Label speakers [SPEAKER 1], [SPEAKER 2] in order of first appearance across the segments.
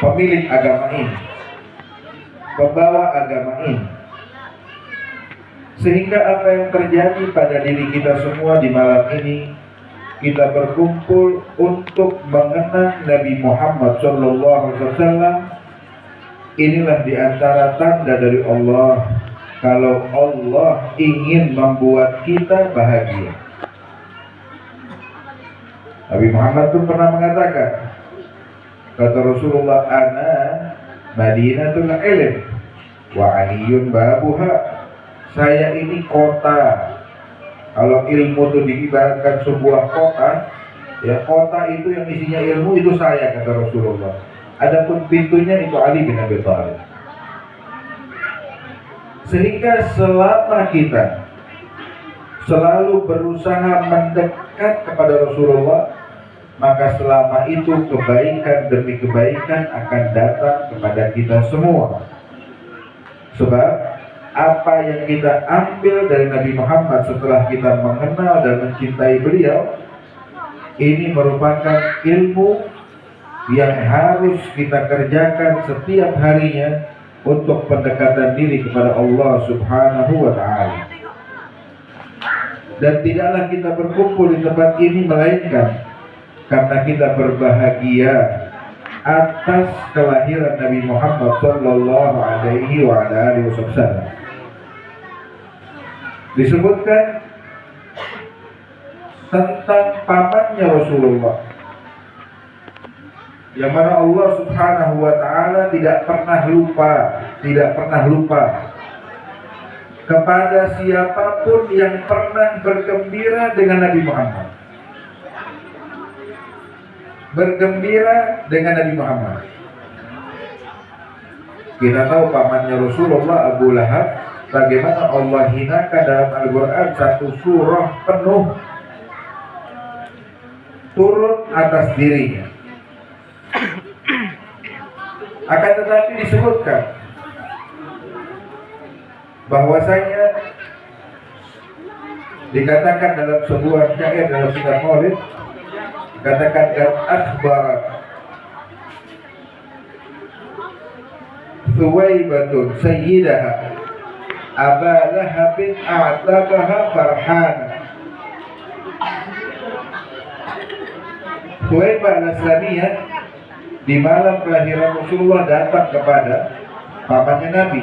[SPEAKER 1] pemilik agama ini, pembawa agama ini. Sehingga apa yang terjadi pada diri kita semua di malam ini, kita berkumpul untuk mengenang Nabi Muhammad SAW. Inilah diantara tanda dari Allah kalau Allah ingin membuat kita bahagia. Nabi Muhammad pun pernah mengatakan, kata Rasulullah, ana Madinatul ilm wa aliyun babuha. Saya ini kota. Kalau ilmu itu diibaratkan sebuah kota, ya kota itu yang isinya ilmu itu saya, kata Rasulullah. Adapun pintunya itu Ali bin Abi Thalib. Sehingga selama kita selalu berusaha mendekat kepada Rasulullah, maka selama itu kebaikan demi kebaikan akan datang kepada kita semua. Sebab apa yang kita ambil dari Nabi Muhammad setelah kita mengenal dan mencintai beliau, ini merupakan ilmu yang harus kita kerjakan setiap harinya untuk pendekatan diri kepada Allah Subhanahu wa Ta'ala. Dan tidaklah kita berkumpul di tempat ini melainkan karena kita berbahagia atas kelahiran Nabi Muhammad sallallahu alaihi wasallam. Disebutkan tentang pamannya Rasulullah, yang mana Allah Subhanahu wa Ta'ala tidak pernah lupa kepada siapapun yang pernah bergembira dengan Nabi Muhammad. Bergembira dengan Nabi Muhammad. Kita tahu pamannya Rasulullah, Abu Lahab, bagaimana Allah hinakan dalam Al-Quran, satu surah penuh turun atas dirinya. Akan tetapi disebutkan bahwasanya dikatakan dalam sebuah syair dalam kitab Maulid, katakan akhbarat Thuwaibatun sayyidaha Aba Lahabin a'taqaha farhan. Thuwaibah al-Islamiyah di malam kelahiran Rasulullah datang kepada pamannya Nabi,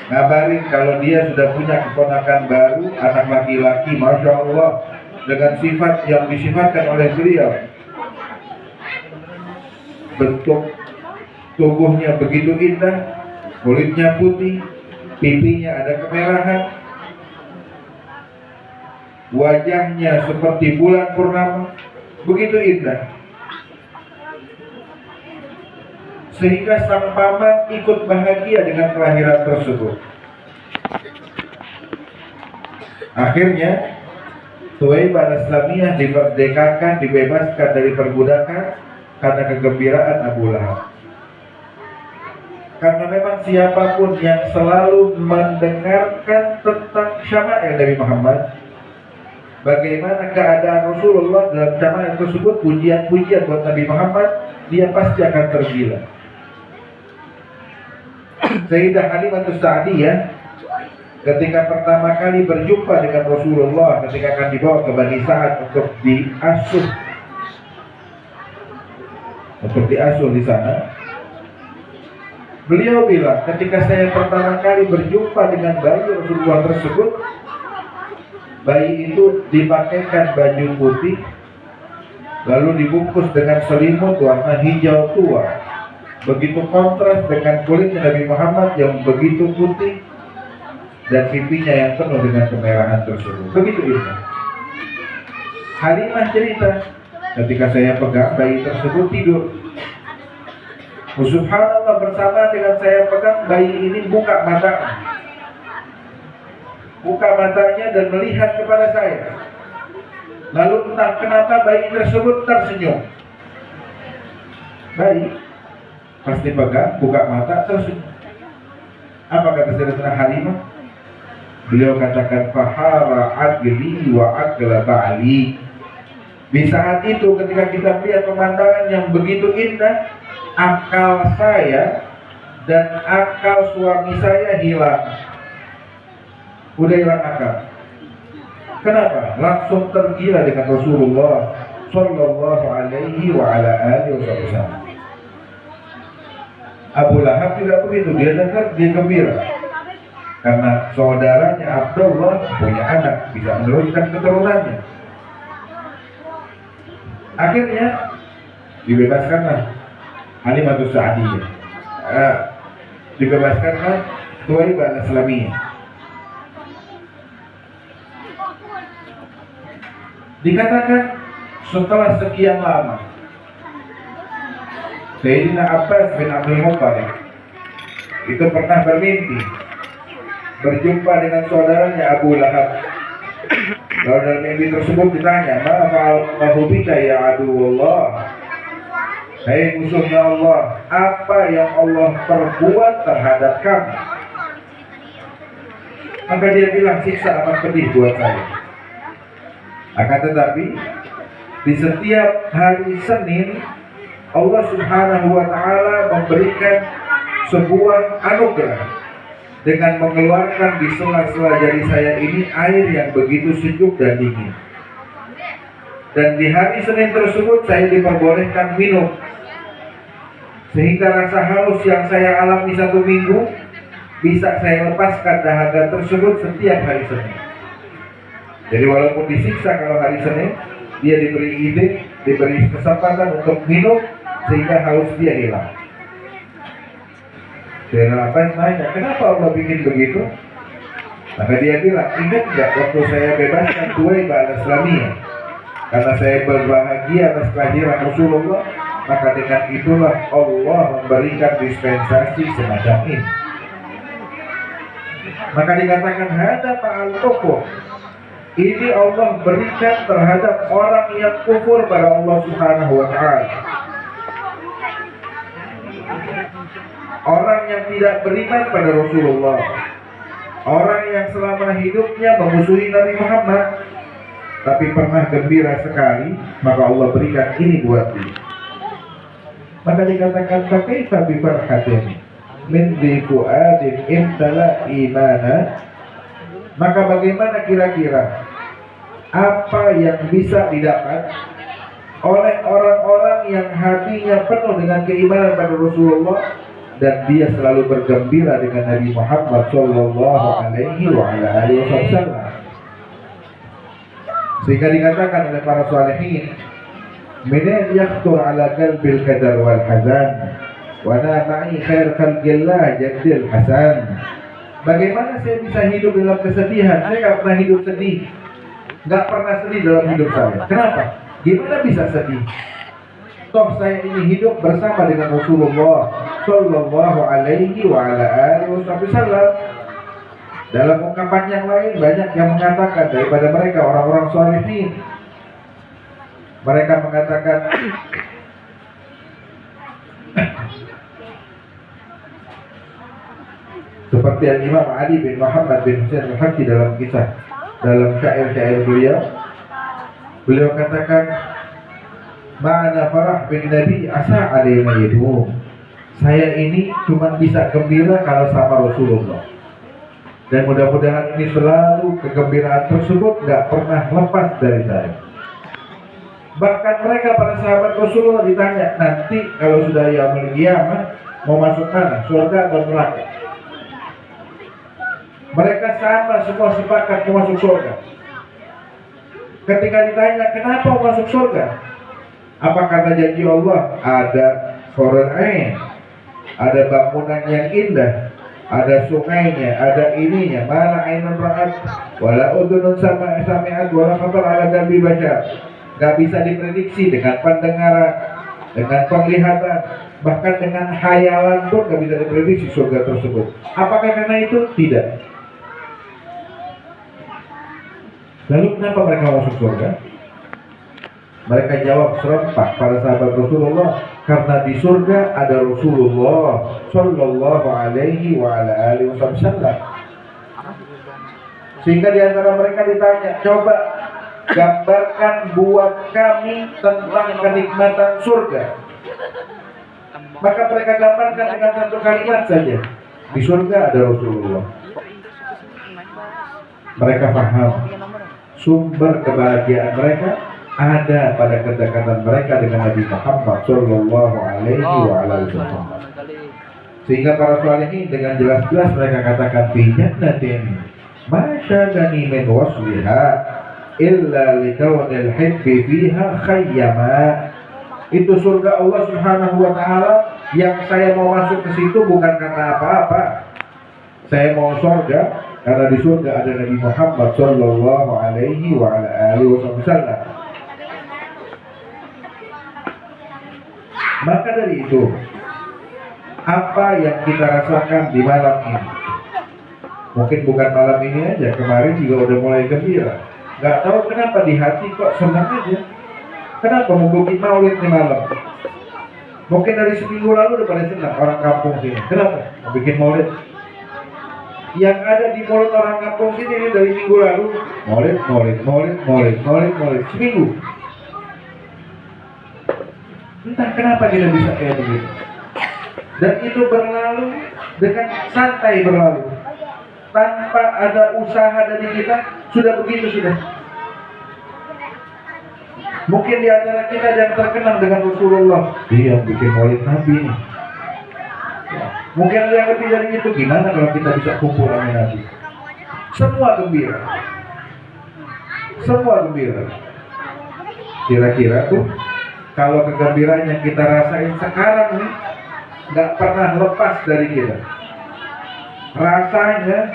[SPEAKER 1] ngabarin kalau dia sudah punya keponakan baru, anak laki-laki, Masya Allah, dengan sifat yang disifatkan oleh beliau. Bentuk tubuhnya begitu indah, kulitnya putih, pipinya ada kemerahan, wajahnya seperti bulan purnama, begitu indah. Sehingga sang paman ikut bahagia dengan kelahiran tersebut. Akhirnya Thuwaibah al-Islamiyah dimerdekakan, dibebaskan dari perbudakan karena kegembiraan Abu Lahab. Karena memang siapapun yang selalu mendengarkan tentang syama'il Nabi Muhammad, bagaimana keadaan Rasulullah dalam syama'il tersebut, pujian-pujian buat Nabi Muhammad, dia pasti akan tergila. Sayyidah Halimatus Sa'diyah ketika pertama kali berjumpa dengan Rasulullah, ketika akan dibawa ke Bani Sa'ad untuk diasuh di sana, beliau bilang, ketika saya pertama kali berjumpa dengan bayi Rasulullah tersebut, bayi itu dipakaikan baju putih, lalu dibungkus dengan selimut warna hijau tua. Begitu kontras dengan kulitnya Nabi Muhammad yang begitu putih dan pipinya yang penuh dengan kemerahan tersebut. Begitu indah. Halimah cerita, ketika saya pegang bayi tersebut tidur, subhanallah, bersama dengan saya pegang bayi ini buka matanya dan melihat kepada saya. Lalu entah kenapa bayi tersebut tersenyum. Bayi pasti pegang, buka mata, tersenyum. Apa kata Sayyidatina Halimah? Beliau katakan, fahara agli wa agla ba'li. Di saat itu ketika kita melihat pemandangan yang begitu indah, akal saya dan akal suami saya hilang. Udah hilang akal. Kenapa? Langsung tergila dengan Rasulullah Sallallahu alaihi wa ala alihi wasallam. Abu Lahab juga begitu, dia dengar dia gembira karena saudaranya Abdullah punya anak, bisa meneruskan keturunannya. Akhirnya dibebaskanlah Halimatus Sa'diyah, dibebaskanlah Thuwaibah al-Islamiyah. Dikatakan setelah sekian lama Sayyidina Abbas bin Abdul Muttalib itu pernah bermimpi berjumpa dengan saudaranya Abu Lahab. Lalu dalam mimpi tersebut ditanya, "Ma fa'alnahu bika ya aduwallah?" Hai musuhnya Allah, apa yang Allah perbuat terhadap kamu? Maka dia bilang, siksa amat pedih buat saya. Akan tetapi di setiap hari Senin Allah Subhanahu wa ta'ala memberikan sebuah anugerah dengan mengeluarkan di sela-sela jari saya ini air yang begitu sejuk dan dingin. Dan di hari Senin tersebut saya diperbolehkan minum, sehingga rasa haus yang saya alami 1 minggu bisa saya lepaskan dahaga tersebut setiap hari Senin. Jadi walaupun disiksa kalau hari Senin, dia diberi ide, diberi kesempatan untuk minum sehingga haus dia hilang. Sayyidina Abbas nanya, kenapa Allah bikin begitu? Maka dia bilang, ingat nggak waktu saya bebaskan Thuwaibah al-Islamiyah? Karena saya berbahagia atas kelahiran Rasulullah, maka dengan itulah Allah memberikan dispensasi semacam ini. Maka dikatakan hada ma'al kufur. Ini Allah berikan terhadap orang yang kufur pada Allah Subhanahu wa ta'ala. Orang yang tidak beriman pada Rasulullah, orang yang selama hidupnya memusuhi Nabi Muhammad, tapi pernah gembira sekali, maka Allah berikan ini buat dia. Maka dikatakan kaifa bi farhatin min dhi fuadin imtala imana. Maka bagaimana kira-kira apa yang bisa didapat oleh orang-orang yang hatinya penuh dengan keimanan pada Rasulullah dan dia selalu bergembira dengan Nabi Muhammad Sallallahu alaihi wasallam. Sehingga dikatakan oleh para salihin, "Min yakhtur ala qalbil qadar wal hazan wa na ma'i khair khalqillah jaddil hasan." Bagaimana saya bisa hidup dalam kesedihan? Saya nggak pernah hidup sedih, nggak pernah sedih dalam hidup saya. Kenapa? Gimana bisa sedih? Toh saya ini hidup bersama dengan Rasulullah Sallallahu alaihi wasallam. Dalam ungkapan yang lain banyak yang mengatakan daripada mereka orang-orang sholihin. Mereka mengatakan seperti Imam Ali bin Muhammad bin Husain al-Haqi dalam kisah, dalam syair-syair beliau katakan, ma'ana farah bin Nabi asa alaina yadum. Saya ini cuma bisa gembira kalau sama Rasulullah, dan mudah-mudahan ini selalu kegembiraan tersebut gak pernah lepas dari saya. Bahkan mereka para sahabat Rasulullah ditanya, nanti kalau sudah yaumul qiyamah mau masuk mana, surga atau neraka? Mereka sama semua sepakat mau masuk surga. Ketika ditanya kenapa mau masuk surga, apa kata janji Allah? Ada hurul ain, ada bangunan yang indah, ada sungainya, ada ininya, mana ainun ra'at wala udhunun sami'at wala khatar ala qalbi bashar. Gak bisa diprediksi dengan pendengaran, dengan penglihatan, bahkan dengan khayalan pun gak bisa diprediksi surga tersebut. Apakah karena itu? Tidak. Lalu kenapa mereka masuk surga? Mereka jawab serempak pada sahabat Rasulullah, karena di surga ada Rasulullah Sallallahu alaihi wasallam. Sehingga di antara mereka ditanya, coba gambarkan buat kami tentang kenikmatan surga. Maka mereka gambarkan dengan satu kalimat saja. Di surga ada Rasulullah. Mereka paham sumber kebahagiaan mereka ada pada kedekatan mereka dengan Nabi Muhammad Shallallahu Alaihi Wasallam. Sehingga para salihin dengan jelas-jelas mereka katakan fi jannatin masyadani min wasliha illa likawnil hibbi fiha khayyama. Itu surga Allah Subhanahu wa taala yang saya mau masuk ke situ bukan karena apa-apa. Saya mau surga karena di surga ada Nabi Muhammad Shallallahu Alaihi Wasallam. Maka dari itu, apa yang kita rasakan di malam ini, mungkin bukan malam ini aja, kemarin juga udah mulai gembira. Gak tahu kenapa di hati kok senang aja. Kenapa mau bikin maulid di malam? Mungkin dari seminggu lalu udah pada senang orang kampung sini. Kenapa mau bikin maulid? Yang ada di mulut orang kampung sini ini dari minggu lalu maulid seminggu. Entah kenapa kita bisa kayak begitu. Dan itu berlalu dengan santai berlalu, tanpa ada usaha dari kita, sudah begitu sudah. Mungkin di antara kita yang terkenal dengan Rasulullah, dia yang bikin maulid Nabi nih. Mungkin ada yang lebih dari itu. Gimana kalau kita bisa kumpul sama Nabi? Semua gembira. Kira-kira tuh kalau kegembiraan yang kita rasain sekarang nih nggak pernah lepas dari kita.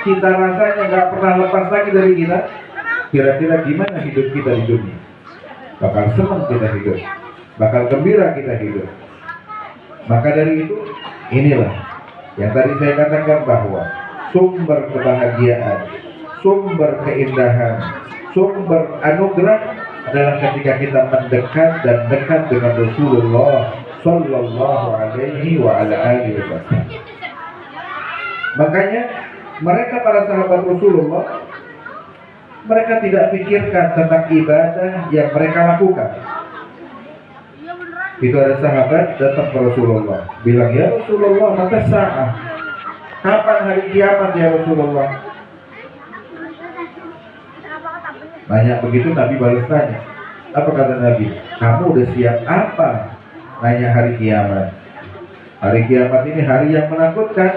[SPEAKER 1] Kita rasanya nggak pernah lepas lagi dari kita. Kira-kira gimana hidup kita di dunia? Bakal senang kita hidup, bakal gembira kita hidup. Maka dari itu, inilah yang tadi saya katakan bahwa sumber kebahagiaan, sumber keindahan, sumber anugerah adalah ketika kita mendekat dan dekat dengan Rasulullah Sallallahu Alaihi Wasallam. Makanya mereka para sahabat Rasulullah, mereka tidak pikirkan tentang ibadah yang mereka lakukan. Itu ada sahabat datang ke Rasulullah, bilang, ya Rasulullah, mata sa'ah, kapan hari kiamat ya Rasulullah? Nanya begitu, Nabi balas tanya. Apa kata Nabi? Kamu udah siap apa? Nanya hari kiamat. Hari kiamat ini hari yang menakutkan.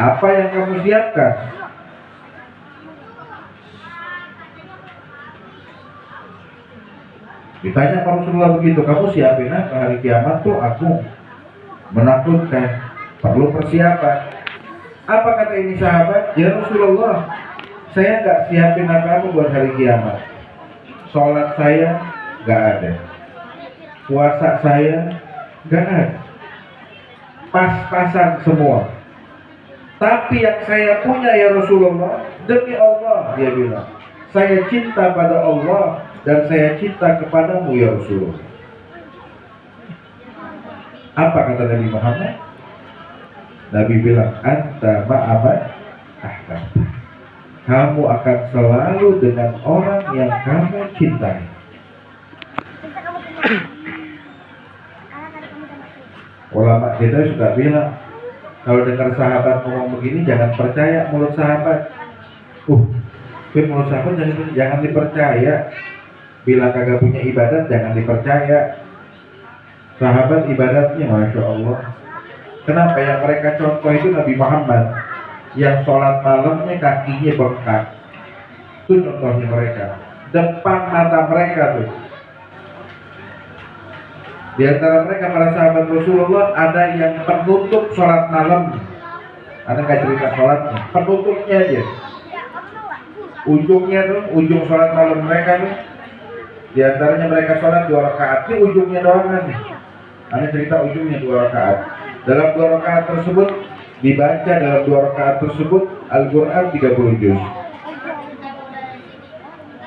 [SPEAKER 1] Apa yang kamu siapkan? Ditanya Pak Rasulullah begitu, kamu siapin apa hari kiamat tuh? Aku menakutkan, perlu persiapan. Apa kata ini sahabat? Ya Rasulullah, saya nggak siapin apa-apa buat hari kiamat. Sholat saya nggak ada, puasa saya nggak ada, pas-pasan semua. Tapi yang saya punya ya Rasulullah, demi Allah, dia bilang, saya cinta pada Allah dan saya cinta kepadamu ya Rasulullah. Apa kata Nabi Muhammad? Nabi bilang, anta ma'aman ahbab. Kamu akan selalu dengan orang yang kamu cintai. Ulama kita sudah bilang, kalau dengar sahabat ngomong begini, jangan percaya mulut sahabat. Mulut sahabat jangan dipercaya. Bila kagak punya ibadat, jangan dipercaya. Sahabat ibadatnya, Masya Allah. Kenapa? Yang mereka contoh itu Nabi Muhammad, yang sholat malamnya kakinya bengkak. Itu contohnya mereka. Depan mata mereka tuh. Di antara mereka para sahabat Rasulullah ada yang penutup sholat malam. Ada nggak cerita sholatnya? Penutupnya aja. Ujungnya tuh, ujung sholat malam mereka tuh. Di antaranya mereka sholat 2 rakaat, ini ujungnya doang nih. Ada cerita ujungnya 2 rakaat. Dalam 2 rakaat tersebut dibaca dalam 2 rakaat tersebut Al-Quran 30 juz.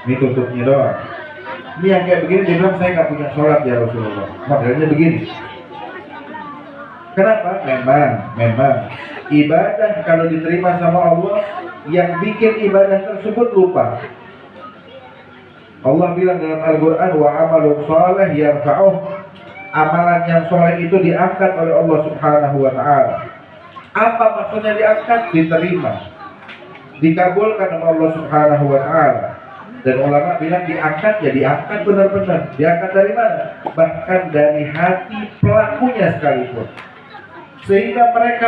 [SPEAKER 1] Ini tutupnya doang. Ini yang kayak begini dia bilang, saya nggak punya sholat ya Rasulullah. Modelnya begini. Kenapa? Memang ibadah kalau diterima sama Allah, yang bikin ibadah tersebut lupa. Allah bilang dalam Al-Quran, wa amalun salih yarfa'uh amalan yang soleh itu diangkat oleh Allah Subhanahu wa Ta'ala. Apa maksudnya diangkat? Diterima, dikabulkan oleh Allah Subhanahu wa Ta'ala. Dan ulama bilang diangkat, ya diangkat benar-benar. Diangkat dari mana? Bahkan dari hati pelakunya sekalipun, sehingga mereka